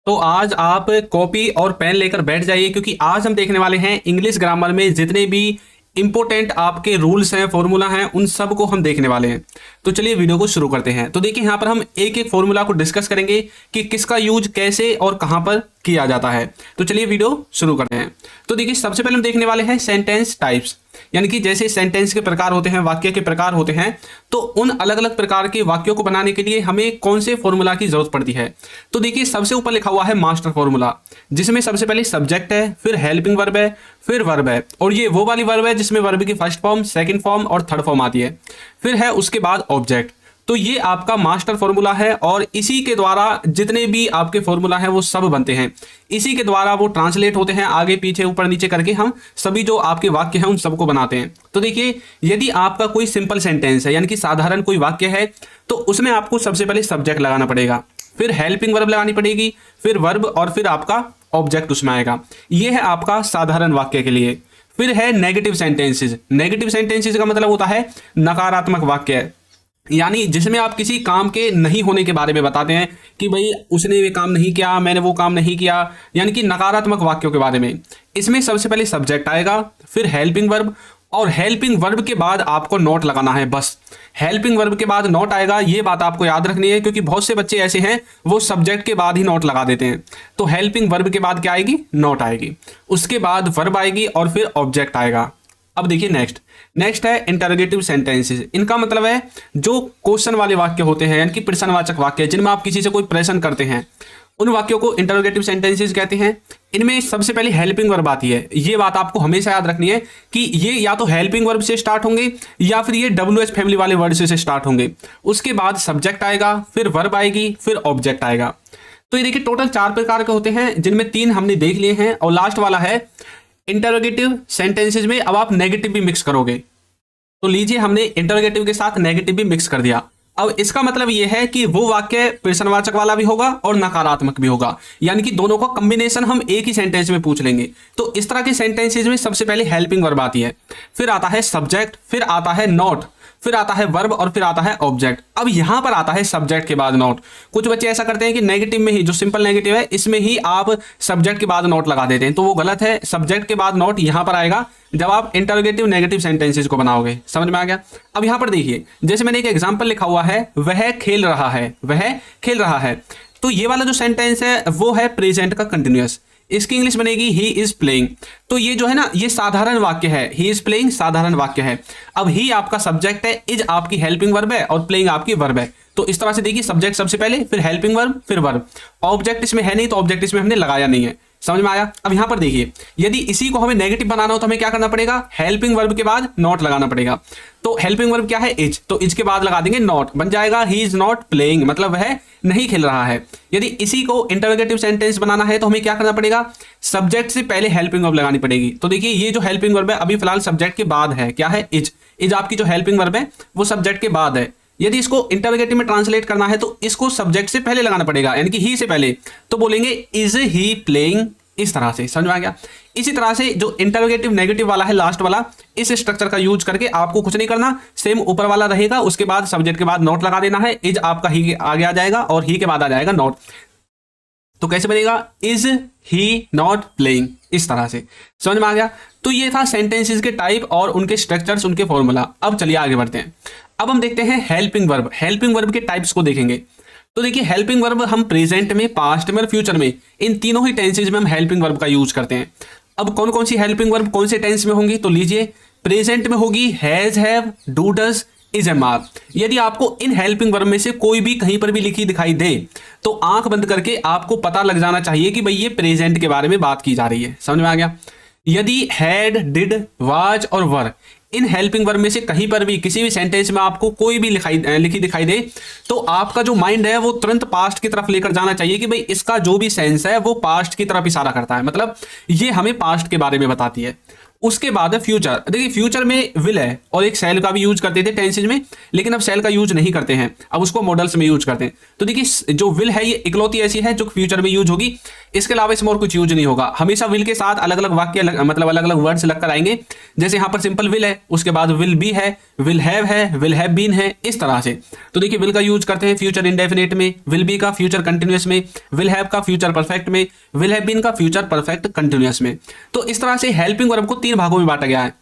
तो आज आप कॉपी और पेन लेकर बैठ जाइए क्योंकि आज हम देखने वाले हैं इंग्लिश ग्रामर में जितने भी इंपॉर्टेंट आपके रूल्स हैं, फॉर्मूला हैं, उन सब को हम देखने वाले हैं। तो चलिए वीडियो को शुरू करते हैं। तो देखिए यहाँ पर हम एक एक फॉर्मूला को डिस्कस करेंगे कि किसका यूज कैसे और कहाँ पर किया जाता है। तो चलिए वीडियो शुरू करते हैं। तो देखिए सबसे पहले हम देखने वाले हैं सेंटेंस टाइप्स, यानी कि जैसे सेंटेंस के प्रकार होते हैं, वाक्य के प्रकार होते हैं, तो उन अलग अलग प्रकार के वाक्यों को बनाने के लिए हमें कौन से फॉर्मूला की जरूरत पड़ती है। तो देखिए सबसे ऊपर लिखा हुआ है मास्टर फॉर्मूला, जिसमें सबसे पहले सब्जेक्ट है, फिर हेल्पिंग वर्ब है, फिर वर्ब है, और ये वो वाली वर्ब है जिसमें वर्ब की फर्स्ट फॉर्म, सेकंड फॉर्म और थर्ड फॉर्म आती है, फिर है उसके बाद ऑब्जेक्ट। तो ये आपका मास्टर फॉर्मूला है और इसी के द्वारा जितने भी आपके फॉर्मूला हैं वो सब बनते हैं। इसी के द्वारा वो ट्रांसलेट होते हैं, आगे पीछे ऊपर नीचे करके हम सभी जो आपके वाक्य हैं उन सबको बनाते हैं। तो देखिए यदि आपका कोई सिंपल सेंटेंस है, यानी कि साधारण कोई वाक्य है, तो उसमें आपको सबसे पहले सब्जेक्ट लगाना पड़ेगा, फिर हेल्पिंग वर्ब लगानी पड़ेगी, फिर वर्ब और फिर आपका ऑब्जेक्ट उसमें आएगा। ये है आपका साधारण वाक्य के लिए। फिर है नेगेटिव सेंटेंसेस। नेगेटिव सेंटेंसेस का मतलब होता है नकारात्मक वाक्य, यानी जिसमें आप किसी काम के नहीं होने के बारे में बताते हैं कि भाई उसने ये काम नहीं किया, मैंने वो काम नहीं किया, यानी कि नकारात्मक वाक्यों के बारे में। इसमें सबसे पहले सब्जेक्ट आएगा, फिर हेल्पिंग वर्ब, और हेल्पिंग वर्ब के बाद आपको नोट लगाना है। बस हेल्पिंग वर्ब के बाद नोट आएगा, ये बात आपको याद रखनी है क्योंकि बहुत से बच्चे ऐसे हैं वो सब्जेक्ट के बाद ही नोट लगा देते हैं। तो हेल्पिंग वर्ब के बाद क्या आएगी? नोट आएगी, उसके बाद वर्ब आएगी और फिर ऑब्जेक्ट आएगा। अब देखिए नेक्स्ट है इंटरोगेटिव सेंटेंसेस। इनका मतलब है जो क्वेश्चन वाले वाक्य होते हैं, यानी कि प्रश्नवाचक वाक्य, जिनमें आप किसी से कोई प्रश्न करते हैं, उन वाक्यों को इंटरोगेटिव सेंटेंसेस कहते हैं। इनमें सबसे पहले हेल्पिंग वर्ब आती है। ये बात आपको हमेशा याद रखनी है कि ये या तो हेल्पिंग वर्ब से स्टार्ट होंगे या फिर ये WH फैमिली वाले वर्ड से स्टार्ट होंगे। उसके बाद सब्जेक्ट आएगा, फिर वर्ब आएगी, फिर ऑब्जेक्ट आएगा। तो ये देखिए टोटल 4 प्रकार के होते हैं, जिनमें 3 हमने देख लिए हैं, और लास्ट वाला है इंटरोगेटिव सेंटेंसेस में अब आप नेगेटिव भी मिक्स करोगे। तो लीजिए हमने इंटरोगेटिव के साथ नेगेटिव भी मिक्स कर दिया। अब इसका मतलब यह है कि वो वाक्य प्रश्नवाचक वाला भी होगा और नकारात्मक भी होगा, यानी कि दोनों का कॉम्बिनेशन हम एक ही सेंटेंस में पूछ लेंगे। तो इस तरह के सेंटेंसेस में सबसे पहले हेल्पिंग वर्ब आती है, फिर आता है सब्जेक्ट, फिर आता है नोट, फिर आता है वर्ब और फिर आता है ऑब्जेक्ट। अब यहां पर आता है सब्जेक्ट के बाद नोट। कुछ बच्चे ऐसा करते हैं कि नेगेटिव में ही, जो सिंपल नेगेटिव है, इसमें ही आप सब्जेक्ट के बाद नोट लगा देते हैं, तो वो गलत है। सब्जेक्ट के बाद नोट यहां पर आएगा जब आप इंटरोगेटिव नेगेटिव सेंटेंसेस को बनाओगे। समझ में आ गया? अब यहां पर देखिए, जैसे मैंने एक एग्जांपल लिखा हुआ है, वह खेल रहा है, वह खेल रहा है। तो ये वाला जो सेंटेंस है वो है प्रेजेंट का कंटिन्यूअस। इसकी इंग्लिश बनेगी ही इज प्लेइंग। तो ये जो है ना, ये साधारण वाक्य है, ही इज प्लेइंग साधारण वाक्य है। अब ही आपका सब्जेक्ट है, इज आपकी हेल्पिंग वर्ब है और प्लेइंग आपकी वर्ब है। तो इस तरह से देखिए, सब्जेक्ट सबसे पहले, फिर हेल्पिंग वर्ब, फिर वर्ब। ऑब्जेक्ट इसमें है नहीं तो ऑब्जेक्ट इसमें हमने लगाया नहीं है। समझ में आया? अब यहां पर देखिए, यदि इसी को हमें नेगेटिव बनाना हो तो हमें क्या करना पड़ेगा? हेल्पिंग वर्ब के बाद नॉट लगाना पड़ेगा। तो हेल्पिंग वर्ब क्या है? इज, तो इज के बाद लगा देंगे नॉट, बन जाएगा ही इज नॉट प्लेइंग, मतलब वह नहीं खेल रहा है। यदि इसी को इंटरोगेटिव सेंटेंस बनाना है तो हमें क्या करना पड़ेगा? सब्जेक्ट से पहले हेल्पिंग वर्ब लगानी पड़ेगी। तो देखिए ये जो हेल्पिंग वर्ब है अभी फिलहाल सब्जेक्ट के बाद है, क्या है? इज। इज आपकी जो हेल्पिंग वर्ब है वो सब्जेक्ट के बाद है। यदि इसको इंटरोगेटिव में ट्रांसलेट करना है तो इसको सब्जेक्ट से पहले लगाना पड़ेगा, यानी कि ही से पहले। तो बोलेंगे इज ही प्लेइंग, इस तरह से। समझ में आ गया? इसी तरह से जो इंटरोगेटिव नेगेटिव वाला है लास्ट वाला, इस स्ट्रक्चर का यूज करके आपको कुछ नहीं करना, सेम ऊपर वाला रहेगा, उसके बाद सब्जेक्ट के बाद नोट लगा देना है। इज आपका ही आगे आ जाएगा और ही के बाद आ जाएगा नोट। तो कैसे बनेगा? इज ही नॉट प्लेइंग, इस तरह से। समझ में आ गया? तो ये था सेंटेंसेस के टाइप और उनके स्ट्रक्चर्स, उनके फॉर्मूला। अब चलिए आगे बढ़ते हैं। अब हम देखते हैं हेल्पिंग वर्ब। हेल्पिंग वर्ब के टाइप्स को देखेंगे। तो देखिए हेल्पिंग वर्ब हम प्रेजेंट में, पास्ट में और फ्यूचर में, इन तीनों ही टेंसेज में हम हेल्पिंग वर्ब का यूज करते हैं। अब कौन कौन सी हेल्पिंग वर्ब कौन से टेंस में होंगी? तो लीजिए, प्रेजेंट में होगी has, have, do, does, is, am, are. यदि आपको इन हेल्पिंग वर्ब में से कोई भी कहीं पर भी लिखी दिखाई दे तो आंख बंद करके आपको पता लग जाना चाहिए कि भाई ये प्रेजेंट के बारे में बात की जा रही है। समझ में आ गया? यदि हैड, डिड, वाज और वर, इन हेल्पिंग वर्ब में से कहीं पर भी किसी भी सेंटेंस में आपको कोई भी लिखी दिखाई दे तो आपका जो माइंड है वो तुरंत पास्ट की तरफ लेकर जाना चाहिए कि भाई इसका जो भी सेंस है वो पास्ट की तरफ इशारा करता है, मतलब ये हमें पास्ट के बारे में बताती है। उसके बाद है फ्यूचर। देखिए फ्यूचर में विल है और एक शैल का भी यूज करते थे टेंसेज में, लेकिन अब शैल का यूज नहीं करते हैं, अब उसको मॉडल्स में यूज करते हैं। तो देखिए जो विल है ये इकलौती ऐसी है जो फ्यूचर में यूज होगी, इसके अलावा इसमें और कुछ यूज नहीं होगा। हमेशा विल के साथ अलग अलग वाक्य मतलब अलग अलग वर्ड्स लगकर आएंगे। जैसे यहाँ पर सिंपल विल है, उसके बाद विल बी है, विल हैव बीन है, इस तरह से। तो देखिए विल का यूज करते हैं फ्यूचर इंडेफिनिट में, विल बी का फ्यूचर कंटिन्यूअस में, विल हैव का फ्यूचर परफेक्ट में, विल हैव बीन का फ्यूचर परफेक्ट कंटिन्यूअस में। तो इस तरह से हेल्पिंग वर्ब को 3 भागों में बांटा गया है।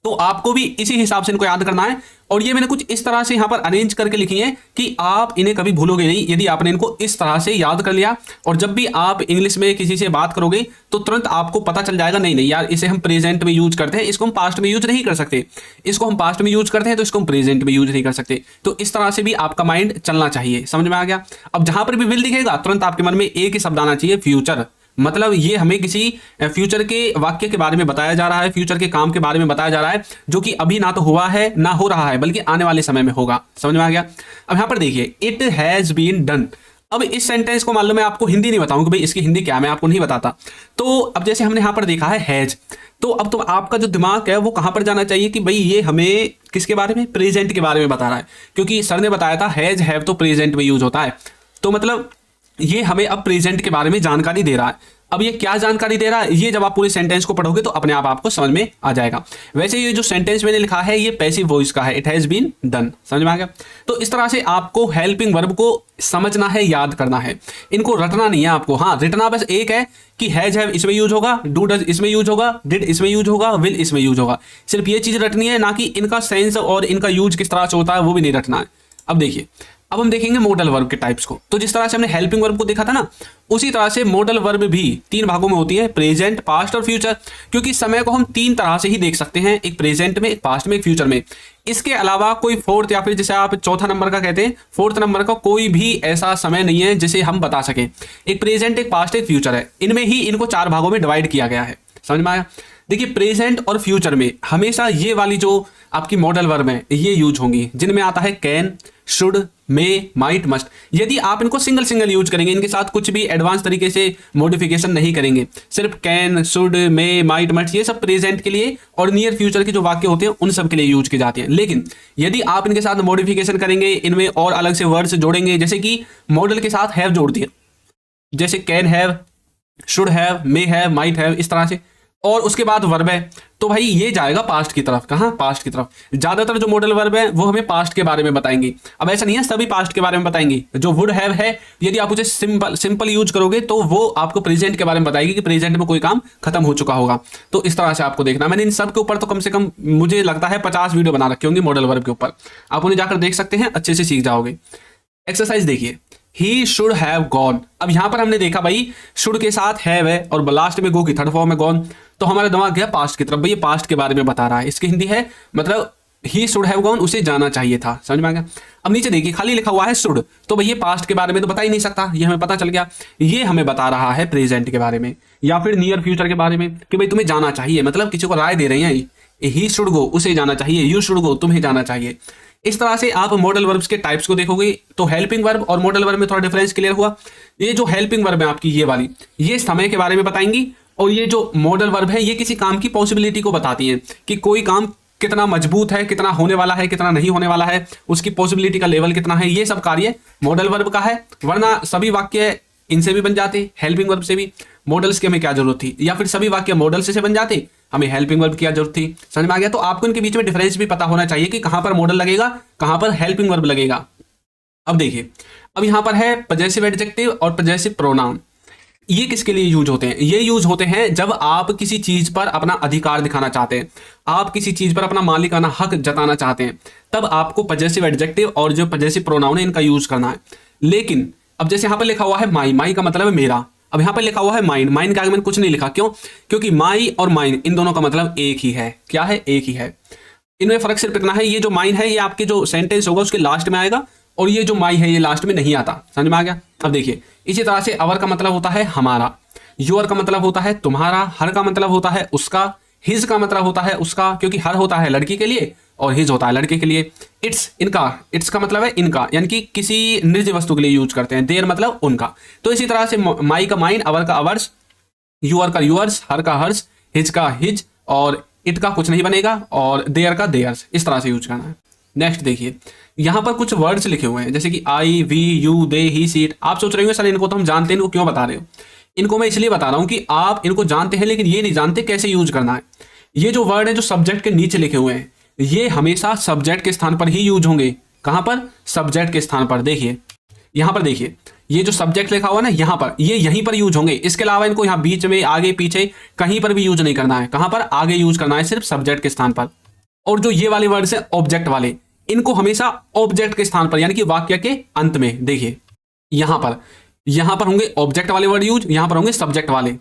तो आपको भी इसी हिसाब से इनको याद करना है। और ये मैंने कुछ इस तरह से यहां पर अरेंज करके लिखी है कि आप इन्हें कभी भूलोगे नहीं यदि आपने इनको इस तरह से याद कर लिया। और जब भी आप इंग्लिश में किसी से बात करोगे तो तुरंत आपको पता चल जाएगा, नहीं नहीं यार इसे हम प्रेजेंट में यूज करते हैं, इसको हम पास्ट में यूज नहीं कर सकते, इसको हम पास्ट में यूज करते हैं तो इसको हम प्रेजेंट में यूज नहीं कर सकते। तो इस तरह से भी आपका माइंड चलना चाहिए। समझ में आ गया? अब जहां पर भी विल दिखेगा तुरंत आपके मन में एक ही शब्द आना चाहिए, फ्यूचर। मतलब ये हमें किसी फ्यूचर के वाक्य के बारे में बताया जा रहा है, फ्यूचर के काम के बारे में बताया जा रहा है, जो कि अभी ना तो हुआ है ना हो रहा है, बल्कि आने वाले समय में होगा। समझ में आ गया? अब यहां पर देखिए इट हैज बीन डन। अब इस सेंटेंस को मान लो मैं आपको हिंदी नहीं बताऊं कि भाई इसकी हिंदी क्या है, मैं आपको नहीं बताता। तो अब जैसे हमने यहां पर देखा है हैज, तो अब तो आपका जो दिमाग है वो कहां पर जाना चाहिए कि भाई ये हमें किसके बारे में, प्रेजेंट के बारे में बता रहा है, क्योंकि सर ने बताया था हैज हैव तो प्रेजेंट में यूज होता है। तो मतलब ये हमें अब प्रेजेंट के बारे में जानकारी दे रहा है। अब ये क्या जानकारी दे रहा है, ये जब आप पूरे सेंटेंस को पढ़ोगे तो अपने आप आपको समझ में आ जाएगा। वैसे ये जो सेंटेंस मैंने लिखा है ये पैसिव वॉइस का है, इट हैज बीन डन। समझ में आ गया? तो इस तरह से आपको हेल्पिंग वर्ब को समझना है, याद करना है, इनको रटना नहीं है आपको। हाँ, रटना बस एक है कि हैज हैव इसमें यूज होगा, डू डज इसमें यूज होगा, डिड इसमें यूज होगा, विल इसमें यूज होगा। सिर्फ ये चीज रटनी है, ना कि इनका सेंस और इनका यूज किस तरह से होता है वो भी नहीं रटना है। अब देखिए, अब हम देखेंगे मॉडल वर्ब के टाइप्स को। तो जिस तरह से हमने हेल्पिंग वर्ब को देखा था ना, उसी तरह से मॉडल वर्ब भी 3 भागों में होती है, प्रेजेंट, पास्ट और फ्यूचर। क्योंकि समय को हम 3 तरह से ही देख सकते हैं, एक प्रेजेंट में, एक पास्ट में, एक फ्यूचर में। इसके अलावा कोई फोर्थ या फिर जिसे आप चौथा नंबर का कहते हैं, फोर्थ नंबर का कोई भी ऐसा समय नहीं है जिसे हम बता सकें। एक प्रेजेंट, एक पास्ट, एक फ्यूचर है, इनमें ही इनको 4 भागों में डिवाइड किया गया है। समझ में आया? देखिए प्रेजेंट और फ्यूचर में हमेशा ये वाली जो आपकी मॉडल वर्ब है ये यूज होंगी, जिनमें आता है can, should, may, might, must. यदि आप इनको सिंगल सिंगल यूज करेंगे, इनके साथ कुछ भी एडवांस तरीके से मॉडिफिकेशन नहीं करेंगे, सिर्फ can, should, may, might, must, ये सब प्रेजेंट के लिए और नियर फ्यूचर के जो वाक्य होते हैं उन सब के लिए यूज की जाती हैं। लेकिन यदि आप इनके साथ मॉडिफिकेशन करेंगे, इनमें और अलग से वर्ड्स जोड़ेंगे, जैसे कि मॉडल के साथ हैव जोड़ दिए, जैसे can have, should have, may have, might have, इस तरह से, और उसके बाद वर्ब है, तो भाई ये जाएगा पास्ट की तरफ। कहाँ? पास्ट की तरफ। ज्यादातर जो मॉडल वर्ब है वो हमें पास्ट के बारे में बताएंगे। अब ऐसा नहीं है सभी पास्ट के बारे में बताएंगे। जो वुड हैव है, यदि आप उसे सिंपल यूज करोगे तो वो आपको प्रेजेंट के बारे में बताएगी कि प्रेजेंट में कोई काम खत्म हो चुका होगा। तो इस तरह से आपको देखना। मैंने इन सब के ऊपर तो कम से कम मुझे लगता है 50 वीडियो बना रखे होंगे मॉडल वर्ब के ऊपर, आप उन्हें जाकर देख सकते हैं, अच्छे से सीख जाओगे। एक्सरसाइज देखिए, ही शुड हैव गॉन। अब यहां पर हमने देखा भाई शुड के साथ हैव है और लास्ट में गो की थर्ड फॉर्म में गॉन, तो हमारा दिमाग गया पास्ट की तरफ। भाई ये पास्ट के बारे में बता रहा है, इसकी हिंदी है मतलब ही शुड हैव गॉन, उसे जाना चाहिए था। समझ में आ गया? अब नीचे देखिए खाली लिखा हुआ है शुड, तो भाई ये पास्ट के बारे में तो बता ही नहीं सकता, ये हमें पता चल गया। ये हमें बता रहा है प्रेजेंट के बारे में या फिर नियर फ्यूचर के बारे में कि भाई तुम्हें जाना चाहिए, मतलब किसी को राय दे रहे हैं, ही शुड गो, उसे जाना चाहिए, यू शुड गो, तुम्हें जाना चाहिए। इस तरह से आप मॉडल वर्ब्स के टाइप्स को देखोगे तो हेल्पिंग वर्ब और मॉडल वर्ब में थोड़ा डिफरेंस क्लियर हुआ। ये जो हेल्पिंग वर्ब है आपकी ये वाली, ये समय के बारे में बताएंगी, और ये जो मॉडल वर्ब है ये किसी काम की पॉसिबिलिटी को बताती हैं कि कोई काम कितना मजबूत है, कितना होने वाला है, कितना नहीं होने वाला है, उसकी पॉसिबिलिटी का लेवल कितना है। ये सब कार्य मॉडल वर्ब का है, वरना सभी वाक्य इनसे भी बन जाते, हेल्पिंग वर्ब से भी। मॉडल्स की हमें क्या जरूरत थी, या फिर सभी वाक्य मॉडल से बन जाते, हमें हेल्पिंग वर्ब की जरूरत थी। समझ में आ गया? तो आपको इनके बीच में डिफरेंस भी पता होना चाहिए कि कहां पर मॉडल लगेगा, कहां पर हेल्पिंग वर्ब लगेगा। अब देखिए, अब यहां पर है पजेसिव एडजेक्टिव और पजेसिव प्रोनाउन। ये किसके लिए यूज होते हैं? ये यूज होते हैं जब आप किसी चीज पर अपना अधिकार दिखाना चाहते हैं, आप किसी चीज पर अपना मालिकाना हक जताना चाहते हैं, तब आपको पजेसिव एडजेक्टिव और जो पजेसिव प्रोनाउन है इनका यूज करना है। लेकिन अब जैसे यहां पर लिखा हुआ है माई, माई का मतलब है मेरा। अब यहां पर लिखा हुआ है माइन, माइन के आगे मैंने कुछ नहीं लिखा, क्यों? क्योंकि माई और माइन इन दोनों का मतलब एक ही है। क्या है? एक ही है। इनमें फर्क सिर्फ इतना है, ये जो माइन है ये आपके जो सेंटेंस होगा उसके लास्ट में आएगा, और ये जो माई है ये लास्ट में नहीं आता। समझ में आ गया? अब देखिए, इसी तरह से अवर का मतलब होता है हमारा, योर का मतलब होता है तुम्हारा, हर का मतलब होता है उसका, हिज का मतलब होता है उसका, क्योंकि हर होता है लड़की के लिए और हिज होता है लड़के के लिए। इट्स, इनका, इट्स का मतलब है इनका, यानी कि किसी निर्जीव वस्तु के लिए यूज करते हैं। देयर मतलब उनका। तो इसी तरह से माई का माइन, अवर का अवर्स, यूअर का यूअर्स, हर का हर्स, हिज का हिज, और इट का कुछ नहीं बनेगा और देयर का देयर्स, इस तरह से यूज करना है। नेक्स्ट देखिए, यहाँ पर कुछ वर्ड्स लिखे हुए हैं जैसे कि I, we, you, they, he, सीट। आप सोच रहे हो सर इनको तो हम जानते हैं, इनको क्यों बता रहे हो? इनको मैं इसलिए बता रहा हूँ कि आप इनको जानते हैं लेकिन ये नहीं जानते कैसे यूज करना है। ये जो वर्ड है जो सब्जेक्ट के नीचे लिखे हुए हैं, ये हमेशा सब्जेक्ट के स्थान पर ही यूज होंगे। कहां पर? सब्जेक्ट के स्थान पर। देखिए यहां पर, देखिए ये जो सब्जेक्ट लिखा हुआ ना यहां पर, ये यहीं पर यूज होंगे। इसके अलावा इनको यहां बीच में, आगे, पीछे कहीं पर भी यूज नहीं करना है। कहां पर? आगे यूज करना है, सिर्फ सब्जेक्ट के स्थान पर। और जो ये वाले वर्ड्स है ऑब्जेक्ट वाले, इनको हमेशा ऑब्जेक्ट के स्थान पर यानी कि वाक्य के अंत में। देखिए यहां पर होंगे ऑब्जेक्ट वाले वर्ड यूज, यहां पर होंगे सब्जेक्ट वाले।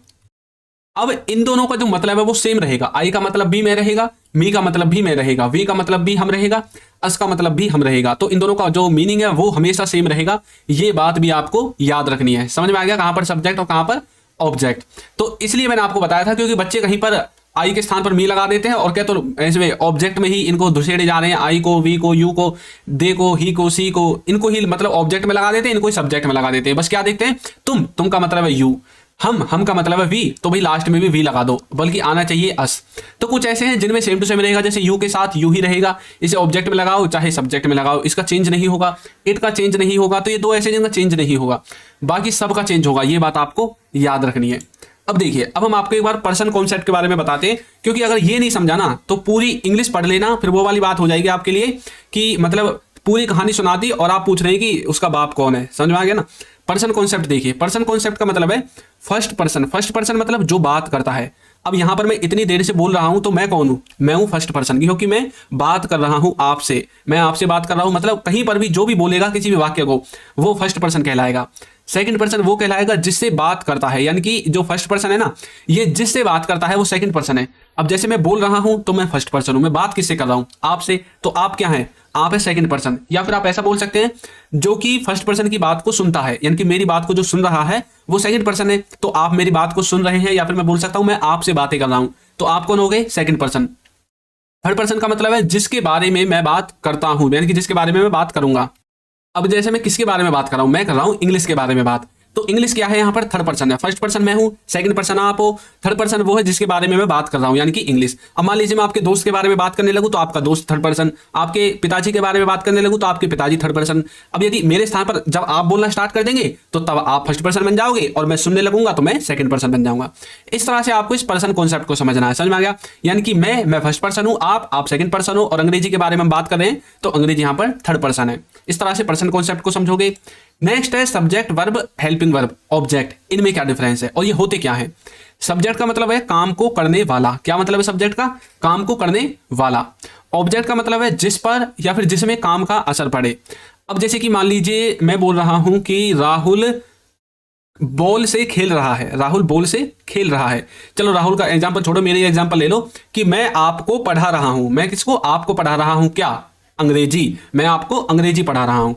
अब इन दोनों का जो मतलब है वो सेम रहेगा। आई का मतलब भी में रहेगा, मी का मतलब भी में रहेगा, वी का मतलब भी हम रहेगा, अस का मतलब भी हम रहेगा। तो इन दोनों का जो मीनिंग है वो हमेशा सेम रहेगा। ये बात भी आपको याद रखनी है। समझ में आ गया कहां पर सब्जेक्ट और कहां पर ऑब्जेक्ट? तो इसलिए मैंने आपको बताया था, क्योंकि बच्चे कहीं पर आई के स्थान पर मी लगा देते हैं और क्या, तो ऐसे ऑब्जेक्ट में ही इनको धुसेड़े जा रहे हैं। आई को, वी को, यू को, दे को, ही को, सी को, इनको ही मतलब ऑब्जेक्ट में लगा देते हैं, इनको ही सब्जेक्ट में लगा देते हैं। बस क्या देखते हैं, तुम का मतलब है यू, हम का मतलब है वी, तो भाई लास्ट में भी वी लगा दो, बल्कि आना चाहिए अस। तो कुछ ऐसे हैं जिनमें सेम टू सेम रहेगा, जैसे यू के साथ यू ही रहेगा, इसे ऑब्जेक्ट में लगाओ चाहे सब्जेक्ट में लगाओ, इसका चेंज नहीं होगा, इट का चेंज नहीं होगा। तो ये दो ऐसे जिनका चेंज नहीं होगा, बाकी सबका चेंज होगा। ये बात आपको याद रखनी है। अब देखिए, अब हम आपको एक बार पर्सन कॉन्सेप्ट के बारे में बताते हैं, क्योंकि अगर ये नहीं समझाना तो पूरी इंग्लिश पढ़ लेना, फिर वो वाली बात हो जाएगी आपके लिए कि मतलब पूरी कहानी सुना दी और आप पूछ रहे हैं कि उसका बाप कौन है। समझ में आ गया ना? पर्सन कॉन्सेप्ट देखिए, पर्सन कॉन्सेप्ट का मतलब है फर्स्ट पर्सन। फर्स्ट पर्सन मतलब जो बात करता है। अब यहां पर मैं इतनी देर से बोल रहा हूं तो मैं कौन हूं? मैं हूं फर्स्ट पर्सन, क्योंकि मैं बात कर रहा हूं आपसे, मैं आपसे बात कर रहा हूं। मतलब कहीं पर भी जो भी बोलेगा किसी भी वाक्य को, वो फर्स्ट पर्सन कहलाएगा। सेकंड पर्सन वो कहलाएगा जिससे बात करता है, यानी कि जो फर्स्ट पर्सन है ना, ये जिससे बात करता है वो सेकंड पर्सन है। अब जैसे मैं बोल रहा हूं तो मैं फर्स्ट पर्सन हूं, मैं बात किससे कर रहा हूं? आपसे। तो आप क्या है? आप है सेकंड पर्सन। या फिर आप ऐसा बोल सकते हैं जो कि फर्स्ट पर्सन की बात को सुनता है, यानी कि मेरी बात को जो सुन रहा है वो सेकंड पर्सन है। तो आप मेरी बात को सुन रहे हैं, या फिर मैं बोल सकता हूं मैं आपसे बातें कर रहा हूं, तो आप कौन हो गए? Second person. थर्ड पर्सन का मतलब है जिसके बारे में मैं बात करता हूं, यानी कि जिसके बारे में मैं बात करूंगा। अब जैसे मैं किसके बारे में बात कर रहा हूं? मैं कर रहा हूं इंग्लिश के बारे में बात। तो इंग्लिश क्या है यहाँ पर? थर्ड पर्सन है। फर्स्ट पर्सन मैं हूं, सेकंड पर्सन आप हो, थर्ड पर्सन वो है जिसके बारे में मैं बात कर रहा हूं, यानी कि इंग्लिश। अब मान लीजिए मैं आपके दोस्त के बारे में बात करने लगूं तो आपका दोस्त थर्ड पर्सन, आपके पिताजी के बारे में बात करने लगूं तो आपके पिताजी थर्ड पर्सन। अब यदि मेरे स्थान पर जब आप बोलना स्टार्ट कर देंगे तो तब आप फर्स्ट पर्सन बन जाओगे और मैं सुनने लगूंगा तो मैं सेकंड पर्सन बन जाऊंगा। इस तरह से आपको इस पर्सन कॉन्सेप्ट को समझना है। समझ में आ गया? यानी कि मैं फर्स्ट पर्सन हूं, आप सेकंड पर्सन हो, और अंग्रेजी के बारे में बात कर रहे हैं तो अंग्रेजी यहां पर थर्ड पर्सन है। इस तरह से पर्सन कॉन्सेप्ट को समझोगे। नेक्स्ट है subject, verb, helping verb, object. इनमें क्या डिफरेंस है और ये होते क्या है? सब्जेक्ट का मतलब है काम को करने वाला। क्या मतलब है सब्जेक्ट का? काम को करने वाला। ऑब्जेक्ट का मतलब है जिस पर या फिर जिसमें काम का असर पड़े। अब जैसे कि मान लीजिए मैं बोल रहा हूं कि राहुल बॉल से खेल रहा है, राहुल बॉल से खेल रहा है। चलो राहुल का एग्जांपल छोड़ो, मेरे एग्जांपल ले लो कि मैं आपको पढ़ा रहा हूं। मैं किसको? आपको पढ़ा रहा हूं। क्या? अंग्रेजी। मैं आपको अंग्रेजी पढ़ा रहा हूं।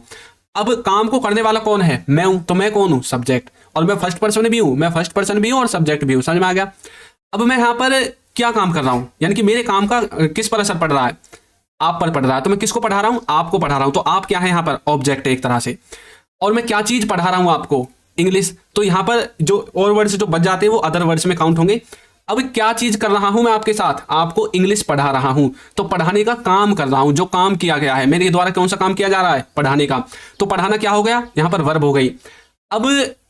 अब काम को करने वाला कौन है? मैं हूं। तो मैं कौन हूं? सब्जेक्ट। और मैं फर्स्ट पर्सन भी हूं, मैं फर्स्ट पर्सन भी हूं और सब्जेक्ट भी हूं। समझ में आ गया? अब मैं यहां पर क्या काम कर रहा हूं, यानी कि मेरे काम का किस पर असर पड़ रहा है? आप पर पड़ रहा है। तो मैं किसको पढ़ा रहा हूं? आपको पढ़ा रहा हूं। तो आप क्या है यहां पर? ऑब्जेक्ट है एक तरह से। और मैं क्या चीज पढ़ा रहा हूं आपको? इंग्लिश। तो यहां पर जो और वर्ड्स जो बच जाते हैं वो अदर वर्ड्स में काउंट होंगे। अब क्या चीज कर रहा हूं मैं आपके साथ? आपको इंग्लिश पढ़ा रहा हूं। तो पढ़ाने का काम कर रहा हूं, जो काम किया गया है मेरे द्वारा। कौन सा काम किया जा रहा है? पढ़ाने का। तो पढ़ाना क्या हो गया? यहां पर वर्ब हो गई। अब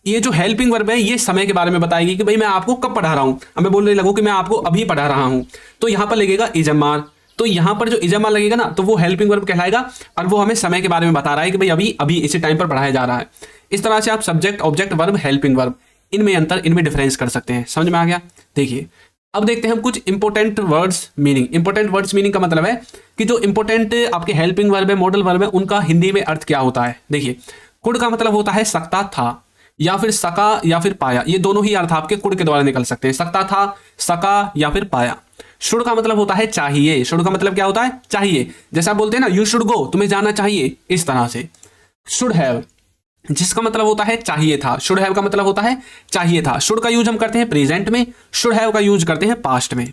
ये जो हेल्पिंग वर्ब है ये समय के बारे में बताएगी कि भाई मैं आपको कब पढ़ा रहा हूं। अब मैं बोलने लगूं कि मैं आपको अभी पढ़ा रहा हूं, तो यहां पर लगेगा इजमार। तो यहां पर जो इजमार लगेगा ना, तो वो हेल्पिंग वर्ब कहलाएगा और वो हमें समय के बारे में बता रहा है कि भाई अभी अभी इसी टाइम पर पढ़ाया जा रहा है। इस तरह से आप subject, object, verb, helping verb, इनमें अंतर, इनमें डिफरेंस कर सकते हैं। समझ में आ गया? देखिए अब देखते हैं हम कुछ important words meaning. Important words meaning का मतलब है कि जो इंपोर्टेंट आपके हेल्पिंग वर्ब है, मॉडल वर्ब है, उनका हिंदी में अर्थ क्या होता है। देखिए कुड का मतलब होता है सकता था, या फिर सका, या फिर पाया। ये दोनों ही अर्थ आपके कुड के द्वारा निकल सकते हैं। सकता था, सका, या फिर पाया। शुड का मतलब होता है चाहिए। शुड का मतलब क्या होता है? चाहिए। जैसा आप बोलते हैं ना, यू शुड गो, तुम्हें जाना चाहिए, इस तरह से। शुड हैव, जिसका मतलब होता है चाहिए था। शुड हैव का मतलब होता है चाहिए था। शुड का यूज हम करते हैं प्रेजेंट में, शुड हैव का यूज करते हैं पास्ट में।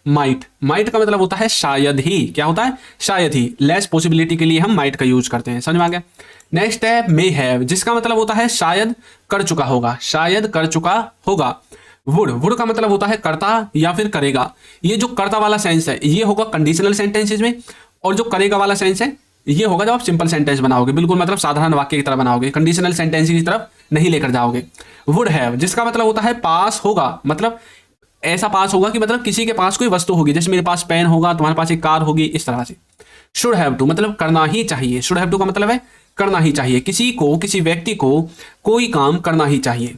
माइट, माइट का मतलब होता है शायद ही। क्या होता है? शायद ही। लेस पॉसिबिलिटी के लिए हम माइट का यूज करते हैं। समझ में आ गया? नेक्स्ट है मे हैव, जिसका मतलब होता है शायद कर चुका होगा। शायद कर चुका होगा। वुड, वुड का मतलब होता है करता या फिर करेगा। ये जो करता वाला सेंस है ये होगा कंडीशनल सेंटेंसेज में, और जो करेगा वाला सेंस है ये होगा जब आप सिंपल सेंटेंस बनाओगे, बिल्कुल मतलब साधारण वाक्य की तरह बनाओगे, कंडीशनल सेंटेंस की तरफ नहीं लेकर जाओगे। वुड हैव जिसका मतलब होता है पास होगा, मतलब ऐसा पास होगा कि मतलब किसी के पास कोई वस्तु होगी, जैसे मेरे पास पेन होगा, तुम्हारे पास एक कार होगी, इस तरह से। शुड हैव टू मतलब करना ही चाहिए, शुड हैव टू का मतलब है करना ही चाहिए, किसी को, किसी व्यक्ति को कोई काम करना ही चाहिए।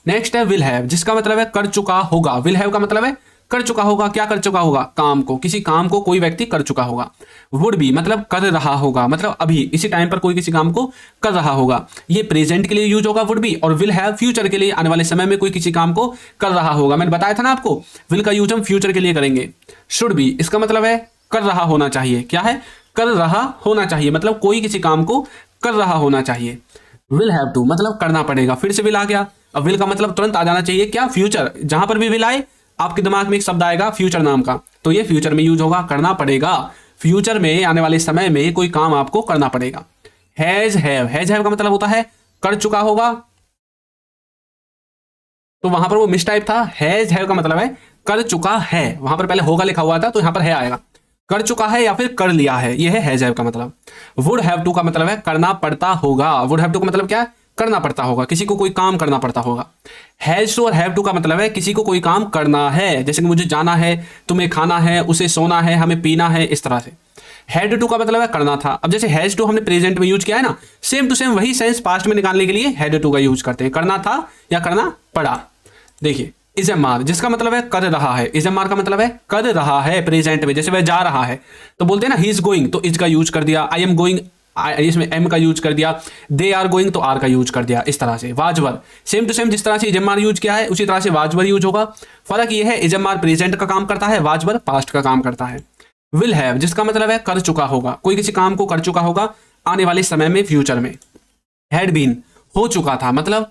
नेक्स्ट है विल हैव जिसका मतलब है कर चुका होगा, विल हैव का मतलब है कर चुका होगा, क्या कर चुका होगा, काम को, किसी काम को कोई व्यक्ति कर चुका होगा। वुड बी मतलब कर रहा होगा, मतलब अभी इसी टाइम पर कोई किसी काम को कर रहा होगा, ये प्रेजेंट के लिए यूज होगा वुड बी। और विल हैव फ्यूचर के लिए, आने वाले समय में कोई किसी काम को कर रहा होगा। मैंने बताया था ना आपको, विल का यूज हम फ्यूचर के लिए करेंगे। शुड बी इसका मतलब है कर रहा होना चाहिए, क्या है, कर रहा होना चाहिए, मतलब कोई किसी काम को कर रहा होना चाहिए। विल हैव टू मतलब करना पड़ेगा, फिर से विल आ गया। अब विल का मतलब तुरंत आ जाना चाहिए क्या, फ्यूचर। जहां पर भी विल आए आपके दिमाग में एक शब्द आएगा फ्यूचर नाम का, तो ये फ्यूचर में यूज होगा, करना पड़ेगा, फ्यूचर में आने वाले समय में कोई काम आपको करना पड़ेगा। हैज हैव का मतलब होता है कर चुका होगा, तो वहां पर वो मिस टाइप था। हैज हैव का मतलब है कर चुका है, वहां पर पहले होगा लिखा हुआ था तो यहां पर है आएगा, कर चुका है या फिर कर लिया है, ये है हैज हैव का मतलब। वुड हैव टू का मतलब है करना पड़ता होगा, वुड हैव टू का मतलब क्या है, करना पड़ता होगा, किसी को कोई काम करना पड़ता होगा। हैज टू और हैव टू का मतलब है किसी को कोई काम करना है, जैसे कि मुझे जाना है, तुम्हें खाना है, उसे सोना है, हमें पीना है, इस तरह से। हैड टू का मतलब है करना था। अब जैसे हैज टू हमने प्रेजेंट में यूज किया है ना, सेम टू सेम वही सेंस पास्ट में निकालने के लिए हैड टू का यूज करते हैं, करना था या करना पड़ा। देखिए इजमार जिसका मतलब है कर रहा है, इजमार का मतलब है कर रहा है प्रेजेंट में, जैसे वह जा रहा है तो बोलते हैं ना ही इज गोइंग, तो इज का यूज कर दिया, आई एम गोइंग इसमें एम का यूज कर दिया, दे आर गोइंग तो आर का यूज कर दिया, इस तरह से। वाजवर सेम टू सेम जिस तरह से इजमार यूज किया है उसी तरह से वाजवर यूज होगा। फर्क ये है इजमार प्रेजेंट का काम करता है, वाजवर पास्ट का काम करता है। विल हैव जिसका मतलब है कर चुका होगा, कोई किसी काम को कर चुका होगा आने वाले समय में, फ्यूचर में। हैड बीन हो चुका था, मतलब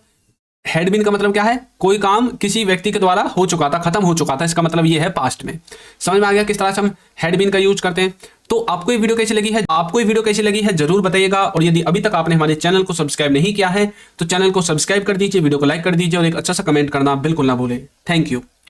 हैड बीन का मतलब क्या है, कोई काम किसी व्यक्ति के द्वारा हो चुका था, खत्म हो चुका था, इसका मतलब ये है पास्ट में। समझ में आ गया किस तरह से हम हैड बीन का यूज करते हैं। तो आपको ये वीडियो कैसी लगी है जरूर बताइएगा, और यदि अभी तक आपने हमारे चैनल को सब्सक्राइब नहीं किया है तो चैनल को सब्सक्राइब कर दीजिए, वीडियो को लाइक कर दीजिए और एक अच्छा सा कमेंट करना बिल्कुल ना भूलें। Thank you.